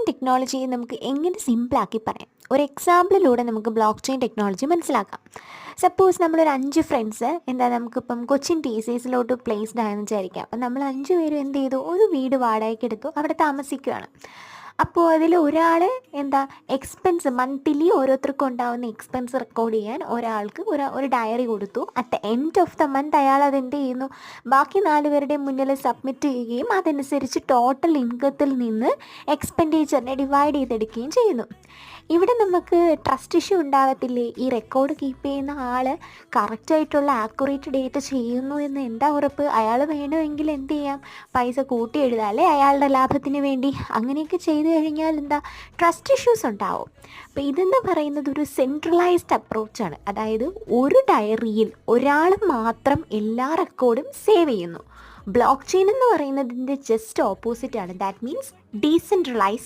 ടെക്നോളജിയെ നമുക്ക് എങ്ങനെ സിമ്പിളാക്കി പറയാം? ഒരു എക്സാമ്പിളിലൂടെ നമുക്ക് ബ്ലോക്ക് ചെയിൻ ടെക്നോളജി മനസ്സിലാക്കാം. സപ്പോസ് നമ്മളൊരു 5 ഫ്രണ്ട്സ് നമുക്കിപ്പം കൊച്ചിൻ ടി.സി.എസിലോട്ട് പ്ലേസ്ഡ് ആയെന്ന് വിചാരിക്കാം. അപ്പം നമ്മൾ 5 പേരും എന്ത് ചെയ്തു, ഒരു വീട് വാടകയ്ക്കെടുത്തു, അവിടെ താമസിക്കുകയാണ്. അപ്പോൾ അതിൽ ഒരാൾ എക്സ്പെൻസ് മന്ത്ലി ഓരോരുത്തർക്കും ഉണ്ടാകുന്ന എക്സ്പെൻസ് റെക്കോർഡ് ചെയ്യാൻ ഒരാൾക്ക് ഒരു ഡയറി കൊടുത്തു. At the end of the month അയാൾ അതെന്ത് ചെയ്യുന്നു, ബാക്കി 4 പേരുടെ മുന്നിൽ സബ്മിറ്റ് ചെയ്യുകയും അതനുസരിച്ച് ടോട്ടൽ ഇൻകത്തിൽ നിന്ന് എക്സ്പെൻഡിച്ചറിനെ ഡിവൈഡ് ചെയ്തെടുക്കുകയും ചെയ്യുന്നു. ഇവിടെ നമുക്ക് ട്രസ്റ്റ് ഇഷ്യൂ ഉണ്ടാകത്തില്ലേ? ഈ റെക്കോർഡ് കീപ്പ് ചെയ്യുന്ന ആൾ കറക്റ്റായിട്ടുള്ള ആക്യുറേറ്റ് ഡേറ്റ ചെയ്യുന്നു എന്ന് എന്താ ഉറപ്പ്? അയാൾ വേണമെങ്കിൽ എന്ത് ചെയ്യാം, പൈസ കൂട്ടി എഴുതാം അല്ലേ, അയാളുടെ ലാഭത്തിന് വേണ്ടി. അങ്ങനെയൊക്കെ ചെയ്തു കഴിഞ്ഞാൽ ട്രസ്റ്റ് ഇഷ്യൂസ് ഉണ്ടാവും. അപ്പോൾ ഇതെന്ന് പറയുന്നത് ഒരു സെൻട്രലൈസ്ഡ് അപ്രോച്ചാണ്. അതായത് ഒരു ഡയറിയിൽ ഒരാൾ മാത്രം എല്ലാ റെക്കോർഡും സേവ് ചെയ്യുന്നു. ബ്ലോക്ക് ചെയിൻ എന്ന് പറയുന്നതിൻ്റെ ജസ്റ്റ് ഓപ്പോസിറ്റാണ്. That means decentralise